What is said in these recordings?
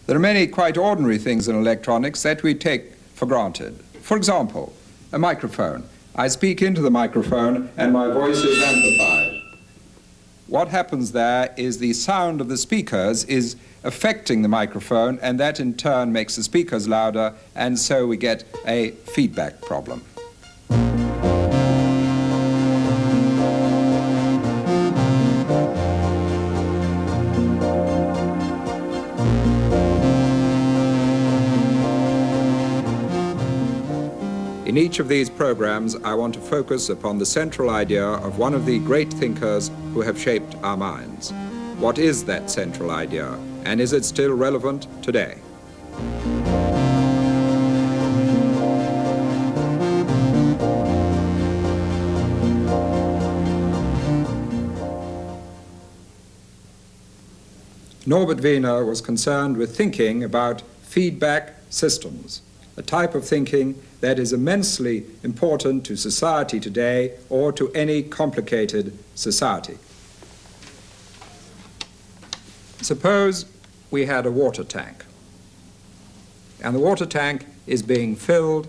There are many quite ordinary things in electronics that we take for granted. For example, a microphone. I speak into the microphone and my voice is amplified. What happens there is the sound of the speakers is affecting the microphone, and that in turn makes the speakers louder, and so we get a feedback problem. In each of these programs, I want to focus upon the central idea of one of the great thinkers who have shaped our minds. What is that central idea, and is it still relevant today? Norbert Wiener was concerned with thinking about feedback systems, a type of thinking that is immensely important to society today or to any complicated society. Suppose we had a water tank, and the water tank is being filled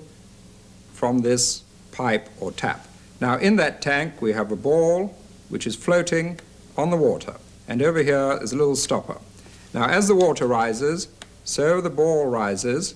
from this pipe or tap. Now, in that tank we have a ball which is floating on the water, and over here is a little stopper. Now, as the water rises, so the ball rises,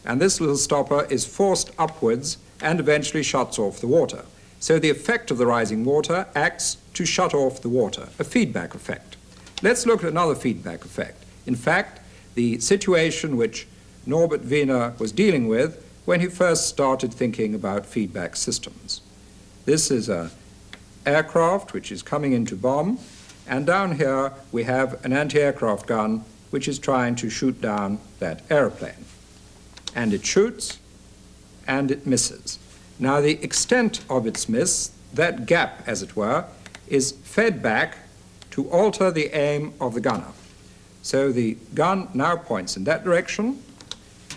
and this little stopper is forced upwards and eventually shuts off the water. So the effect of the rising water acts to shut off the water, a feedback effect. Let's look at another feedback effect. In fact, the situation which Norbert Wiener was dealing with when he first started thinking about feedback systems. This is an aircraft which is coming into bomb, and down here we have an anti-aircraft gun which is trying to shoot down that airplane. And it shoots, and it misses. Now, the extent of its miss, that gap, as it were, is fed back to alter the aim of the gunner. So the gun now points in that direction,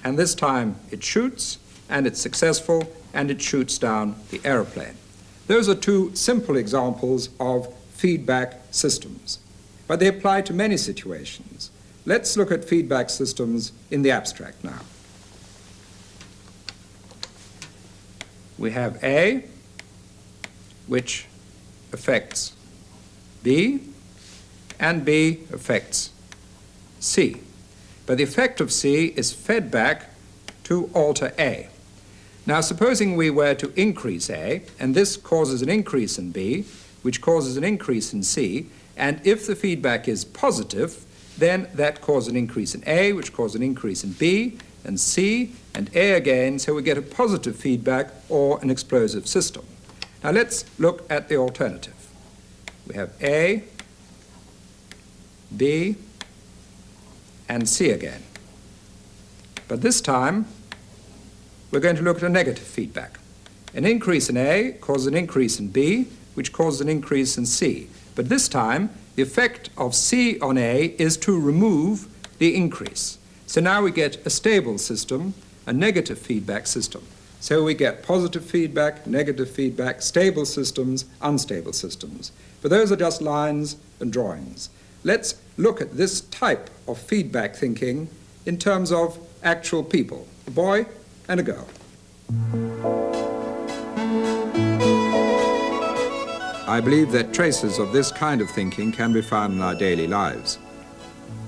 and this time it shoots, and it's successful, and it shoots down the airplane. Those are two simple examples of feedback systems, but they apply to many situations. Let's look at feedback systems in the abstract now. We have A, which affects B, and B affects C. But the effect of C is fed back to alter A. Now, supposing we were to increase A, and this causes an increase in B, which causes an increase in C, and if the feedback is positive, then that causes an increase in A, which causes an increase in B, and C, and A again, so we get a positive feedback or an explosive system. Now let's look at the alternative. We have A, B, and C again. But this time, we're going to look at a negative feedback. An increase in A causes an increase in B, which causes an increase in C. But this time, the effect of C on A is to remove the increase. So now we get a stable system, a negative feedback system. So we get positive feedback, negative feedback, stable systems, unstable systems. But those are just lines and drawings. Let's look at this type of feedback thinking in terms of actual people, a boy and a girl. I believe that traces of this kind of thinking can be found in our daily lives.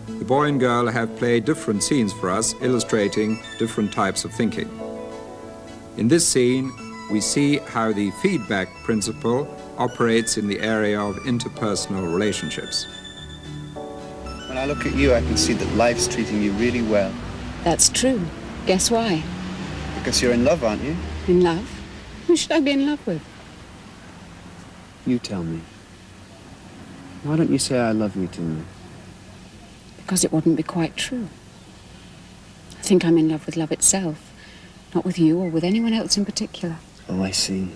The boy and girl have played different scenes for us, illustrating different types of thinking. In this scene, we see how the feedback principle operates in the area of interpersonal relationships. When I look at you, I can see that life's treating you really well. That's true. Guess why? Because you're in love, aren't you? In love? Who should I be in love with? You tell me. Why don't you say I love you to me? Because it wouldn't be quite true. I think I'm in love with love itself, not with you or with anyone else in particular. Oh, I see.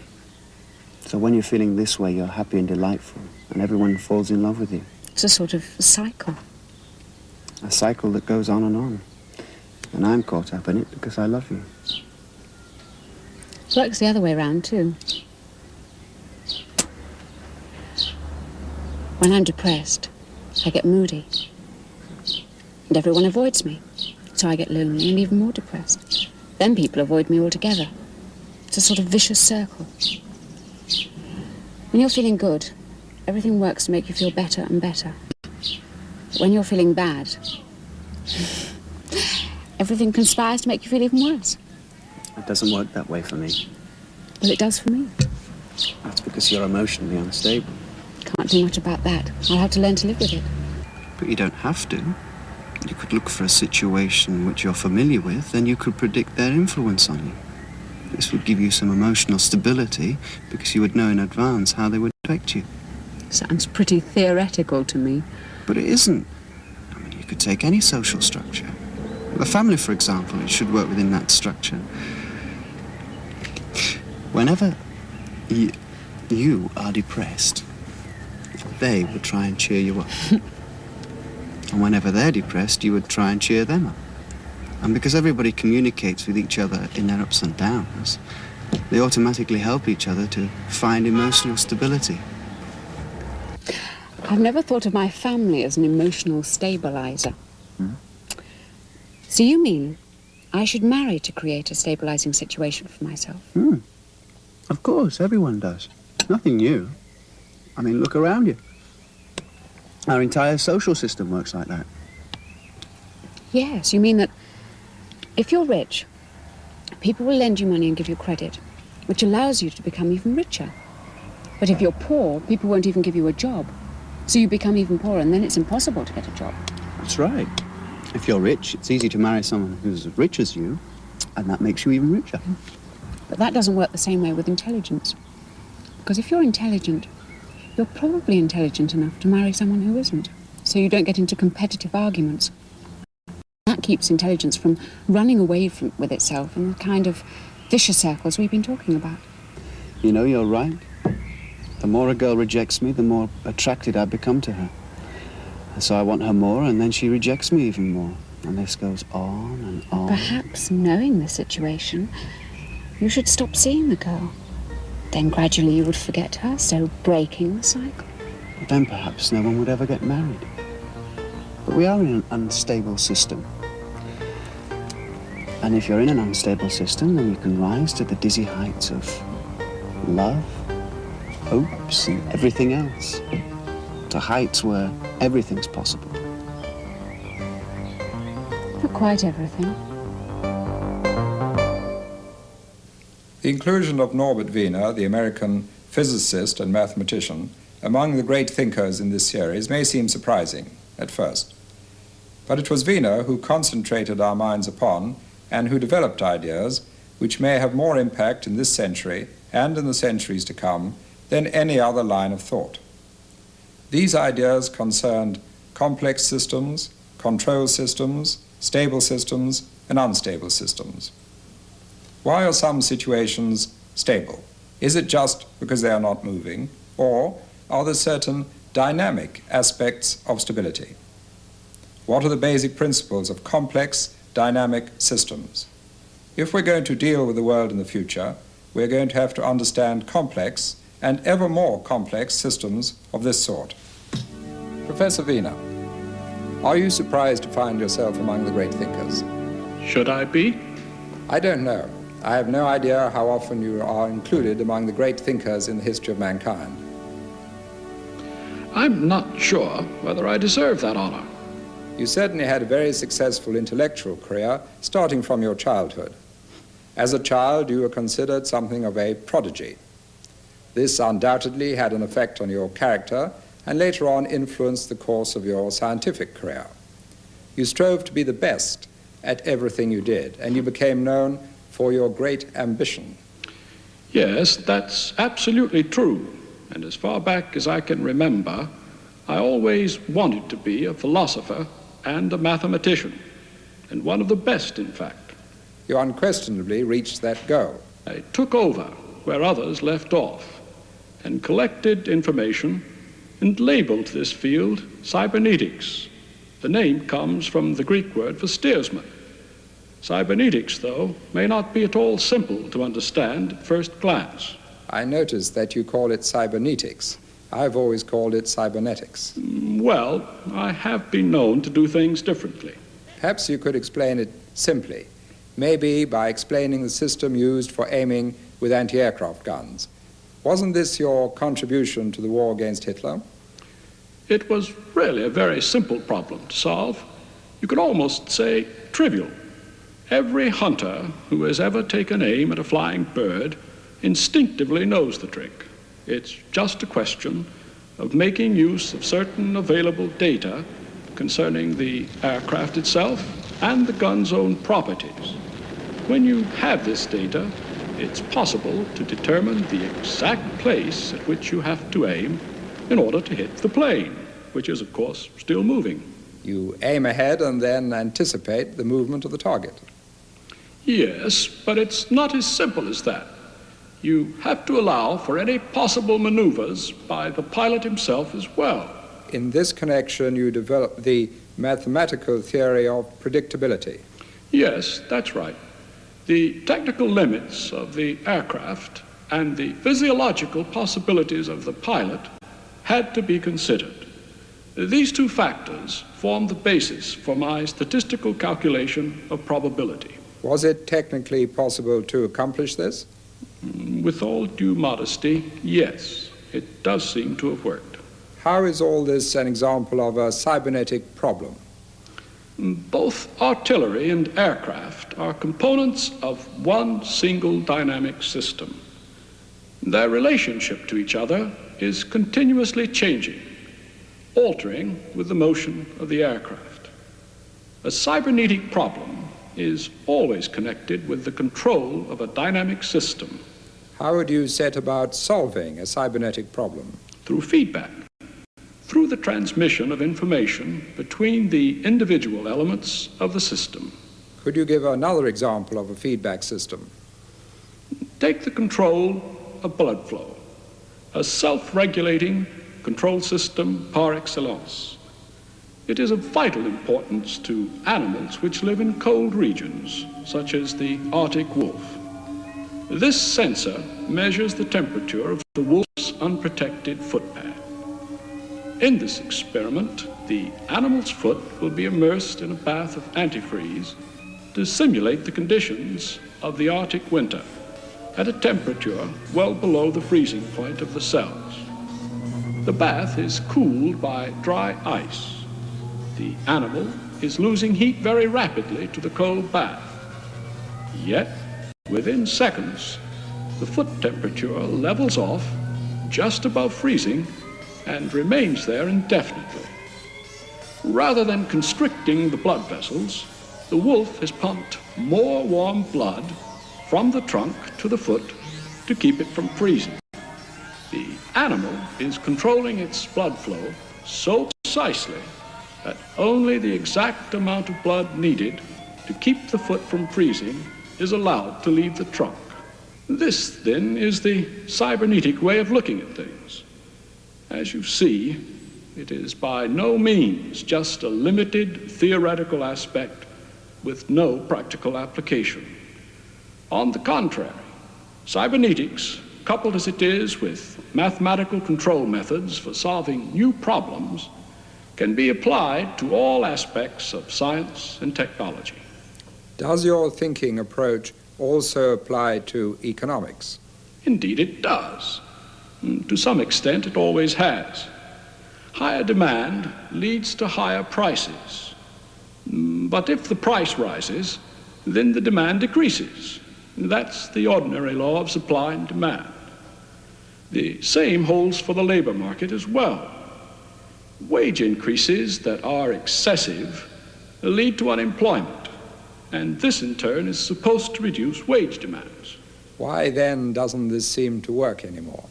So when you're feeling this way, you're happy and delightful, and everyone falls in love with you. It's a sort of cycle. A cycle that goes on. And I'm caught up in it because I love you. It works the other way around, too. When I'm depressed, I get moody. And everyone avoids me. So I get lonely and even more depressed. Then people avoid me altogether. It's a sort of vicious circle. When you're feeling good, everything works to make you feel better and better. But when you're feeling bad, everything conspires to make you feel even worse. It doesn't work that way for me. Well, it does for me. That's because you're emotionally unstable. Can't do much about that. I'll have to learn to live with it. But you don't have to. You could look for a situation which you're familiar with, then you could predict their influence on you. This would give you some emotional stability because you would know in advance how they would affect you. Sounds pretty theoretical to me. But it isn't. I mean, you could take any social structure. A family, for example, it should work within that structure. Whenever you are depressed, they would try and cheer you up. And whenever they're depressed, you would try and cheer them up. And because everybody communicates with each other in their ups and downs, they automatically help each other to find emotional stability. I've never thought of my family as an emotional stabilizer. So you mean I should marry to create a stabilizing situation for myself? Of course, everyone does. Nothing new. I mean, look around you. Our entire social system works like that. Yes, you mean that if you're rich, people will lend you money and give you credit, which allows you to become even richer. But if you're poor, people won't even give you a job. So you become even poorer, and then it's impossible to get a job. That's right. If you're rich, it's easy to marry someone who's as rich as you, and that makes you even richer. But that doesn't work the same way with intelligence. Because if you're intelligent, you're probably intelligent enough to marry someone who isn't. So you don't get into competitive arguments. That keeps intelligence from running away with itself in the kind of vicious circles we've been talking about. You know, you're right. The more a girl rejects me, the more attracted I become to her. And so I want her more, and then she rejects me even more. And this goes on and on. Perhaps, knowing the situation, you should stop seeing the girl. Then gradually you would forget her, so breaking the cycle. Then perhaps no one would ever get married. But we are in an unstable system. And if you're in an unstable system, then you can rise to the dizzy heights of love, hopes, and everything else. To heights where everything's possible. Not quite everything. The inclusion of Norbert Wiener, the American physicist and mathematician, among the great thinkers in this series may seem surprising at first. But it was Wiener who concentrated our minds upon and who developed ideas which may have more impact in this century and in the centuries to come than any other line of thought. These ideas concerned complex systems, control systems, stable systems, and unstable systems. Why are some situations stable? Is it just because they are not moving, or are there certain dynamic aspects of stability? What are the basic principles of complex, dynamic systems? If we're going to deal with the world in the future, we're going to have to understand complex and ever more complex systems of this sort. Professor Wiener, are you surprised to find yourself among the great thinkers? Should I be? I don't know. I have no idea how often you are included among the great thinkers in the history of mankind. I'm not sure whether I deserve that honor. You certainly had a very successful intellectual career, starting from your childhood. As a child, you were considered something of a prodigy. This undoubtedly had an effect on your character and later on influenced the course of your scientific career. You strove to be the best at everything you did, and you became known for your great ambition. Yes, that's absolutely true. And as far back as I can remember, I always wanted to be a philosopher and a mathematician, and one of the best, in fact. You unquestionably reached that goal. I took over where others left off and collected information and labeled this field cybernetics. The name comes from the Greek word for steersman. Cybernetics, though, may not be at all simple to understand at first glance. I noticed that you call it cybernetics. I've always called it cybernetics. Well, I have been known to do things differently. Perhaps you could explain it simply, maybe by explaining the system used for aiming with anti-aircraft guns. Wasn't this your contribution to the war against Hitler? It was really a very simple problem to solve. You could almost say trivial. Every hunter who has ever taken aim at a flying bird instinctively knows the trick. It's just a question of making use of certain available data concerning the aircraft itself and the gun's own properties. When you have this data, it's possible to determine the exact place at which you have to aim in order to hit the plane, which is, of course, still moving. You aim ahead and then anticipate the movement of the target. Yes, but it's not as simple as that. You have to allow for any possible maneuvers by the pilot himself as well. In this connection, you develop the mathematical theory of predictability. Yes, that's right. The technical limits of the aircraft and the physiological possibilities of the pilot had to be considered. These two factors form the basis for my statistical calculation of probability. Was it technically possible to accomplish this? With all due modesty, yes, it does seem to have worked. How is all this an example of a cybernetic problem? Both artillery and aircraft are components of one single dynamic system. Their relationship to each other is continuously changing, altering with the motion of the aircraft. A cybernetic problem is always connected with the control of a dynamic system. How would you set about solving a cybernetic problem? Through feedback, through the transmission of information between the individual elements of the system. Could you give another example of a feedback system? Take the control of blood flow, a self-regulating control system par excellence. It is of vital importance to animals which live in cold regions, such as the Arctic wolf. This sensor measures the temperature of the wolf's unprotected footpad. In this experiment, the animal's foot will be immersed in a bath of antifreeze to simulate the conditions of the Arctic winter at a temperature well below the freezing point of the cells. The bath is cooled by dry ice. The animal is losing heat very rapidly to the cold bath. Yet, within seconds, the foot temperature levels off just above freezing and remains there indefinitely. Rather than constricting the blood vessels, the wolf has pumped more warm blood from the trunk to the foot to keep it from freezing. The animal is controlling its blood flow so precisely that only the exact amount of blood needed to keep the foot from freezing is allowed to leave the trunk. This, then, is the cybernetic way of looking at things. As you see, it is by no means just a limited theoretical aspect with no practical application. On the contrary, cybernetics, coupled as it is with mathematical control methods for solving new problems, can be applied to all aspects of science and technology. Does your thinking approach also apply to economics? Indeed, it does. To some extent, it always has. Higher demand leads to higher prices. But if the price rises, then the demand decreases. That's the ordinary law of supply and demand. The same holds for the labor market as well. Wage increases that are excessive lead to unemployment, and this in turn is supposed to reduce wage demands. Why then doesn't this seem to work anymore?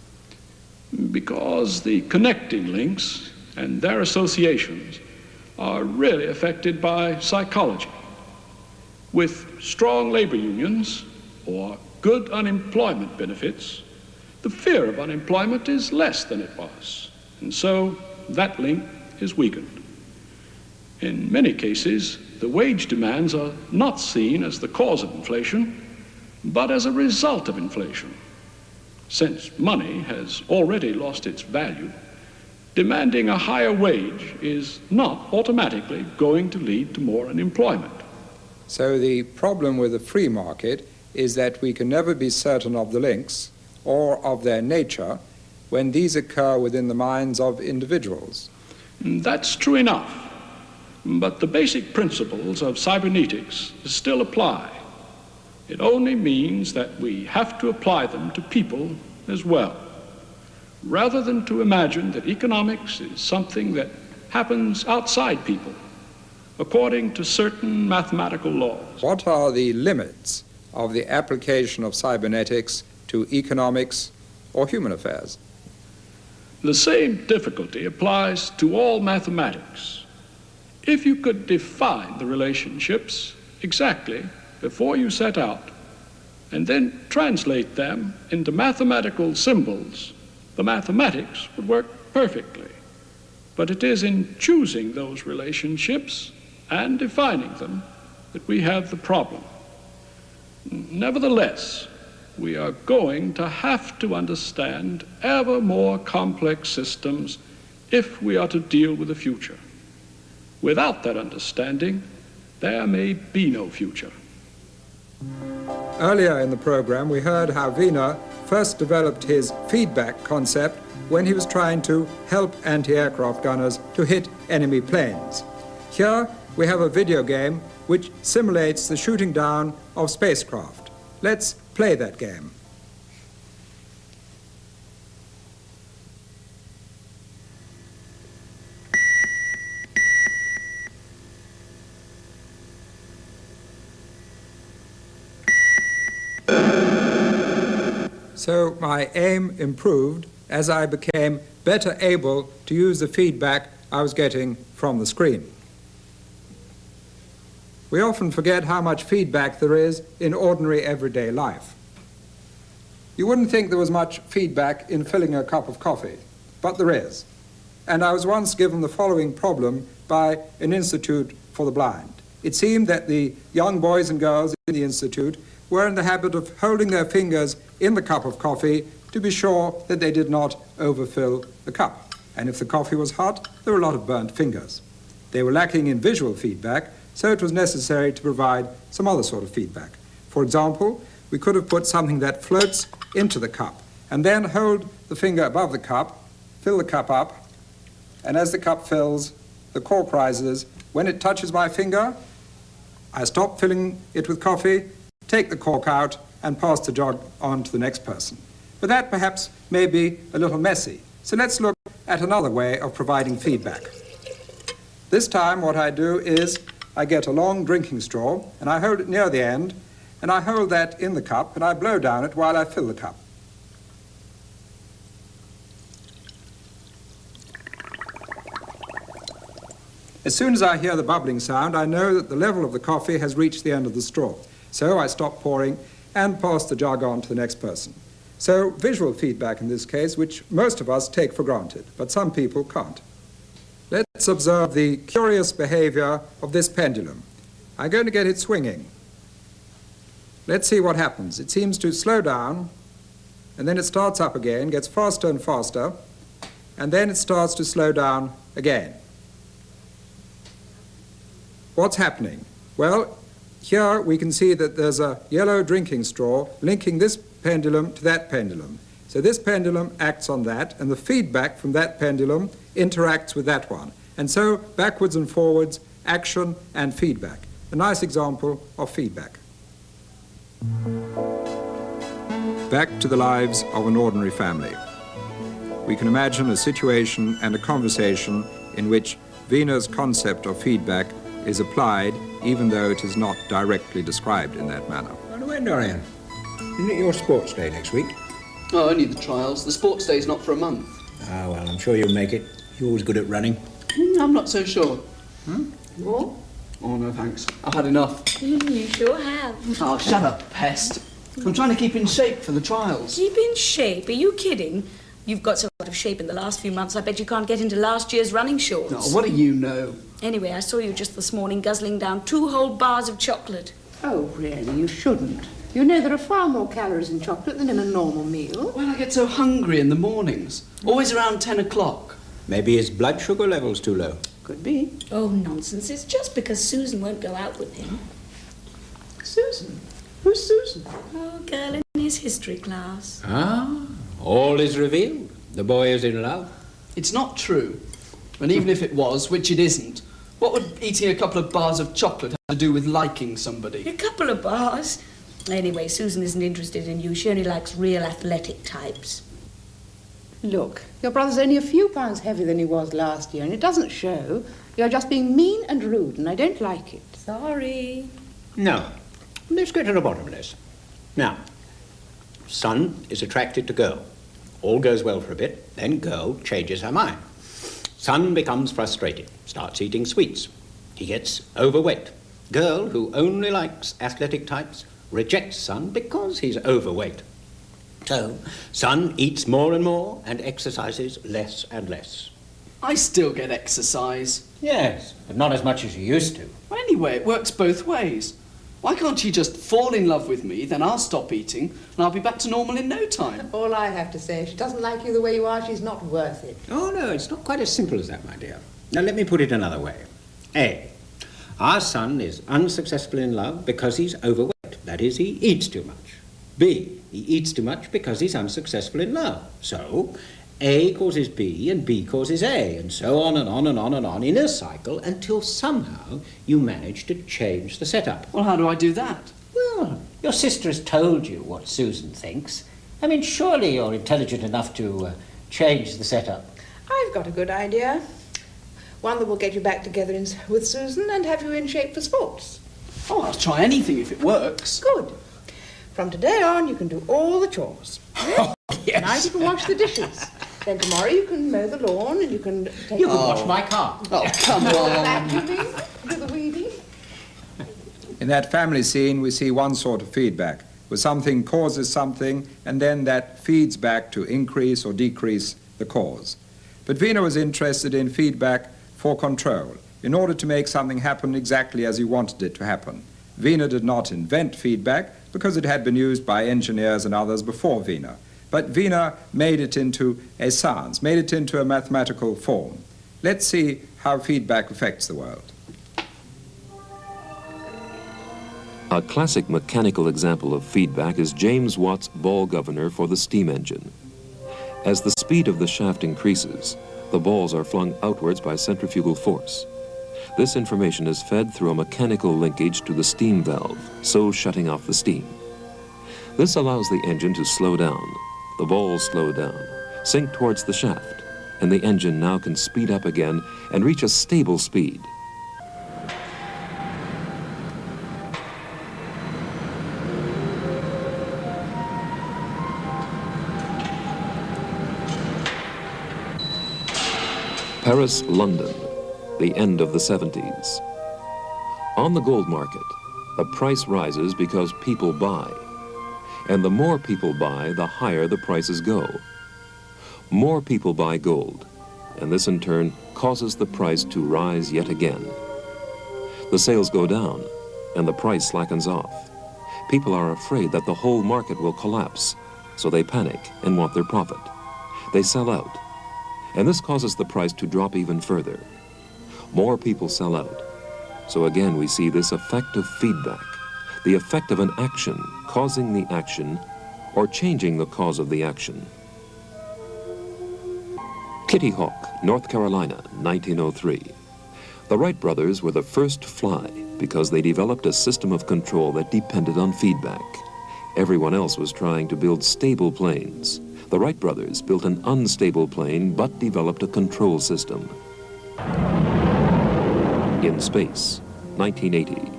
Because the connecting links and their associations are really affected by psychology. With strong labor unions or good unemployment benefits, the fear of unemployment is less than it was, and so that link is weakened. In many cases, the wage demands are not seen as the cause of inflation, but as a result of inflation. Since money has already lost its value, demanding a higher wage is not automatically going to lead to more unemployment. So the problem with the free market is that we can never be certain of the links or of their nature when these occur within the minds of individuals. That's true enough, but the basic principles of cybernetics still apply. It only means that we have to apply them to people as well, rather than to imagine that economics is something that happens outside people, according to certain mathematical laws. What are the limits of the application of cybernetics to economics or human affairs? The same difficulty applies to all mathematics. If you could define the relationships exactly before you set out, and then translate them into mathematical symbols, the mathematics would work perfectly. But it is in choosing those relationships and defining them that we have the problem. Nevertheless, we are going to have to understand ever more complex systems if we are to deal with the future. Without that understanding, there may be no future. Earlier in the program, we heard how Wiener first developed his feedback concept when he was trying to help anti-aircraft gunners to hit enemy planes. Here we have a video game which simulates the shooting down of spacecraft. Let's play that game. So my aim improved as I became better able to use the feedback I was getting from the screen. We often forget how much feedback there is in ordinary everyday life. You wouldn't think there was much feedback in filling a cup of coffee, but there is. And I was once given the following problem by an institute for the blind. It seemed that the young boys and girls in the institute were in the habit of holding their fingers in the cup of coffee to be sure that they did not overfill the cup. And if the coffee was hot, there were a lot of burnt fingers. They were lacking in visual feedback, so it was necessary to provide some other sort of feedback. For example, we could have put something that floats into the cup, and then hold the finger above the cup, fill the cup up, and as the cup fills, the cork rises. When it touches my finger, I stop filling it with coffee, take the cork out, and pass the jug on to the next person. But that perhaps may be a little messy. So let's look at another way of providing feedback. This time what I do is I get a long drinking straw and I hold it near the end, and I hold that in the cup and I blow down it while I fill the cup. As soon as I hear the bubbling sound, I know that the level of the coffee has reached the end of the straw. So I stop pouring and pass the jug on to the next person. So visual feedback in this case, which most of us take for granted, but some people can't. Let's observe the curious behavior of this pendulum. I'm going to get it swinging. Let's see what happens. It seems to slow down, and then it starts up again, gets faster and faster, and then it starts to slow down again. What's happening? Well, here we can see that there's a yellow drinking straw linking this pendulum to that pendulum. So this pendulum acts on that, and the feedback from that pendulum interacts with that one. And so backwards and forwards, action and feedback. A nice example of feedback. Back to the lives of an ordinary family. We can imagine a situation and a conversation in which Wiener's concept of feedback is applied, even though it is not directly described in that manner. By the way, Dorian, isn't it your sports day next week? Oh, only the trials. The sports day's not for a month. Ah, well, I'm sure you'll make it. You're always good at running. I'm not so sure. What? Oh, no, thanks. I've had enough. You sure have. Oh, shut up, pest. I'm trying to keep in shape for the trials. Keep in shape? Are you kidding? You've got so out of shape in the last few months, I bet you can't get into last year's running shorts. No, what do you know? Anyway, I saw you just this morning guzzling down 2 whole bars of chocolate. Oh, really? You shouldn't. You know there are far more calories in chocolate than in a normal meal. Well, I get so hungry in the mornings. Always around 10 o'clock. Maybe his blood sugar level's too low. Could be. Oh, nonsense. It's just because Susan won't go out with him. Susan? Who's Susan? Oh, girl in his history class. Ah, all is revealed. The boy is in love. It's not true. And even if it was, which it isn't, what would eating a couple of bars of chocolate have to do with liking somebody? A couple of bars. Anyway, Susan isn't interested in you. She only likes real athletic types. Look, your brother's only a few pounds heavier than he was last year, and it doesn't show. You're just being mean and rude, and I don't like it. Sorry. No. Let's get to the bottom of this. Now, son is attracted to girl. All goes well for a bit, then girl changes her mind. Son becomes frustrated, starts eating sweets. He gets overweight. Girl, who only likes athletic types, rejects son because he's overweight. So, son eats more and more and exercises less and less. I still get exercise. Yes, but not as much as you used to. Well, anyway, it works both ways. Why can't she just fall in love with me, then I'll stop eating, and I'll be back to normal in no time? All I have to say, if she doesn't like you the way you are, she's not worth it. Oh, no, it's not quite as simple as that, my dear. Now, let me put it another way. A, our son is unsuccessful in love because he's overweight. That is, he eats too much. B, he eats too much because he's unsuccessful in love. So, A causes B and B causes A, and so on and on and on and on in a cycle until somehow you manage to change the setup. Well, how do I do that? Well, your sister has told you what Susan thinks. I mean, surely you're intelligent enough to change the setup. I've got a good idea. One that will get you back together with Susan and have you in shape for sports. Oh, I'll try anything if it works. Good. From today on, you can do all the chores. Oh, yes. Tonight you can wash the dishes. Then tomorrow you can mow the lawn and you can take... You can wash my car. Oh, come on. vacuuming, do the weeding. In that family scene, we see one sort of feedback, where something causes something, and then that feeds back to increase or decrease the cause. But Wiener was interested in feedback for control, in order to make something happen exactly as he wanted it to happen. Wiener did not invent feedback, because it had been used by engineers and others before Wiener. But Wiener made it into a science, made it into a mathematical form. Let's see how feedback affects the world. A classic mechanical example of feedback is James Watt's ball governor for the steam engine. As the speed of the shaft increases, the balls are flung outwards by centrifugal force. This information is fed through a mechanical linkage to the steam valve, so shutting off the steam. This allows the engine to slow down. The balls slow down, sink towards the shaft, and the engine now can speed up again and reach a stable speed. Paris, London, the end of the 70s. On the gold market, the price rises because people buy. And the more people buy, the higher the prices go. More people buy gold, and this in turn causes the price to rise yet again. The sales go down, and the price slackens off. People are afraid that the whole market will collapse, so they panic and want their profit. They sell out, and this causes the price to drop even further. More people sell out. So again we see this effect of feedback, the effect of an action causing the action or changing the cause of the action. Kitty Hawk, North Carolina, 1903. The Wright brothers were the first to fly because they developed a system of control that depended on feedback. Everyone else was trying to build stable planes. The Wright brothers built an unstable plane but developed a control system. In space, 1980.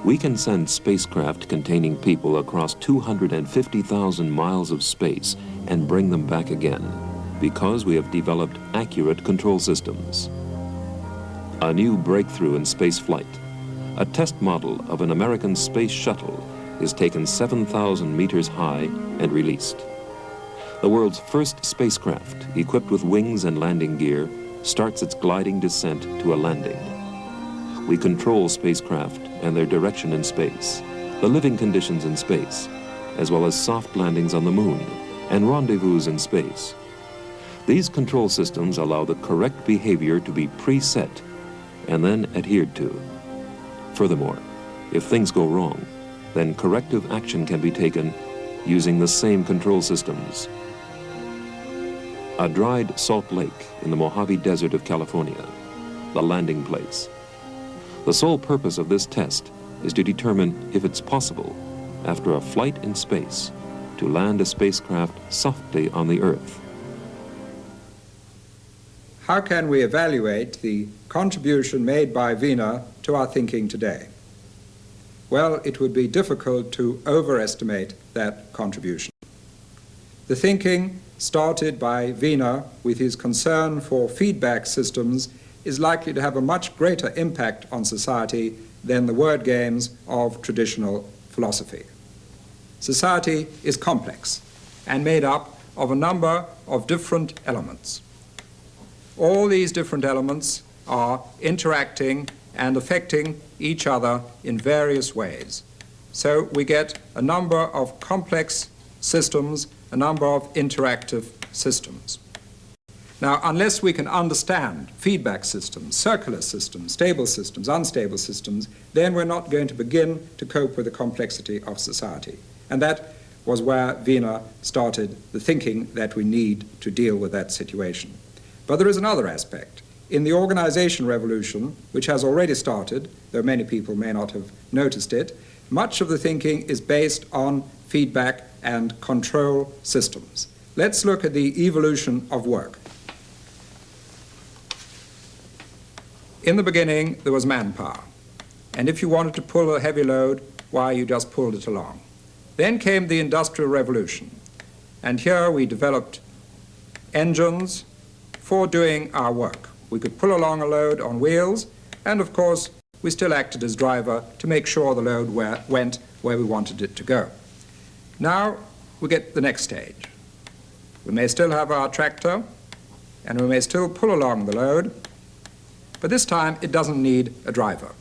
We can send spacecraft containing people across 250,000 miles of space and bring them back again because we have developed accurate control systems. A new breakthrough in space flight. A test model of an American space shuttle is taken 7,000 meters high and released. The world's first spacecraft, equipped with wings and landing gear, starts its gliding descent to a landing. We control spacecraft and their direction in space, the living conditions in space, as well as soft landings on the moon and rendezvous in space. These control systems allow the correct behavior to be preset and then adhered to. Furthermore, if things go wrong, then corrective action can be taken using the same control systems. A dried salt lake in the Mojave Desert of California, the landing place. The sole purpose of this test is to determine if it's possible, after a flight in space, to land a spacecraft softly on the Earth. How can we evaluate the contribution made by Wiener to our thinking today? Well, it would be difficult to overestimate that contribution. The thinking started by Wiener with his concern for feedback systems is likely to have a much greater impact on society than the word games of traditional philosophy. Society is complex and made up of a number of different elements. All these different elements are interacting and affecting each other in various ways. So we get a number of complex systems, a number of interactive systems. Now, unless we can understand feedback systems, circular systems, stable systems, unstable systems, then we're not going to begin to cope with the complexity of society. And that was where Wiener started the thinking that we need to deal with that situation. But there is another aspect. In the organization revolution, which has already started, though many people may not have noticed it, much of the thinking is based on feedback and control systems. Let's look at the evolution of work. In the beginning, there was manpower. And if you wanted to pull a heavy load, why, you just pulled it along. Then came the Industrial Revolution. And here we developed engines for doing our work. We could pull along a load on wheels, and of course, we still acted as driver to make sure the load went where we wanted it to go. Now, we get the next stage. We may still have our tractor, and we may still pull along the load, but this time it doesn't need a driver.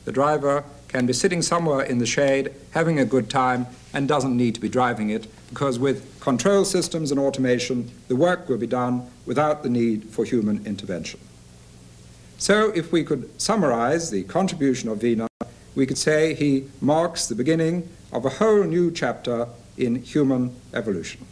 The driver can be sitting somewhere in the shade, having a good time, and doesn't need to be driving it, because with control systems and automation, the work will be done without the need for human intervention. So if we could summarize the contribution of Wiener, we could say he marks the beginning of a whole new chapter in human evolution.